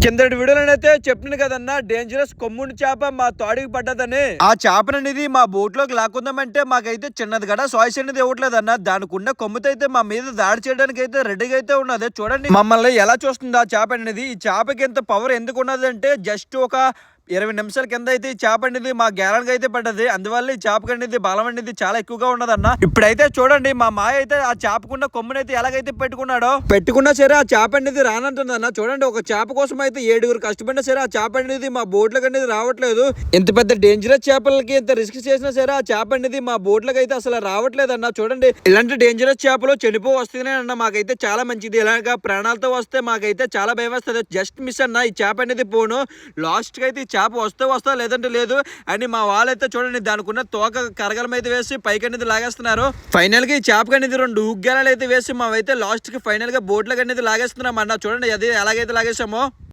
కిందటి వీడియోలోనైతే చెప్తున్నాను కదన్నా, డేంజరస్ కొమ్ముని చేప మా తోడికి పడ్డదని. ఆ చేపననేది మా బోట్ లోకి లాక్కుందామంటే మాకైతే చిన్నది కూడా సాయిస్ అనేది ఇవ్వట్లేదన్న. దానికి ఉన్న కొమ్ముతో అయితే మా మీద దాడి చేయడానికి అయితే రెడీగా అయితే ఉన్నది. చూడండి మమ్మల్ని ఎలా చూస్తుంది ఆ చేప అనేది. ఈ చేపకి ఎంత పవర్ ఎందుకు ఉన్నది అంటే జస్ట్ ఒక 20 నిమిషాల కింద అయితే ఈ చేప అనేది మా గేలానికి అయితే పడ్డది. అందువల్ల ఈ చేపకి అనేది బలం అనేది చాలా ఎక్కువగా ఉన్నదన్న. ఇప్పుడైతే చూడండి మా మాయ అయితే ఆ చేపకున్న కొమ్మునైతే ఎలాగైతే పెట్టుకున్నా సరే ఆ చేప అనేది రానంటుందన్న. చూడండి ఒక చేప కోసం అయితే 7గురు కష్టపడినా సరే ఆ చేప అనేది మా బోట్లకు అనేది రావట్లేదు. ఇంత పెద్ద డేంజరస్ చేపలకి ఇంత రిస్క్ చేసినా సరే ఆ చేప అనేది మా బోట్లకు అయితే అసలు రావట్లేదన్న. చూడండి ఇలాంటి డేంజరస్ చేపలు చనిపో వస్తున్నాయి అన్న. మాకైతే చాలా మంచిది. ఇలాగ ప్రాణాలతో వస్తే మాకైతే చాలా భయం వేస్తుంది. జస్ట్ మిస్ అన్న ఈ చేప అనేది పోను. లాస్ట్ కి అయితే చేప వస్తా లేదంటే లేదు అని మా వాళ్ళైతే చూడండి దానికి ఉన్న తోక కరగలం అయితే వేసి పైకి అనేది లాగేస్తున్నారు. ఫైనల్ గా ఈ చేపకి అనేది 2 ఉగ్గాలు అయితే వేసి మావైతే లాస్ట్ కి ఫైనల్ గా బోట్లకు అనేది లాగేస్తున్నాం అన్న. చూడండి అది ఎలాగైతే లాగేసామో.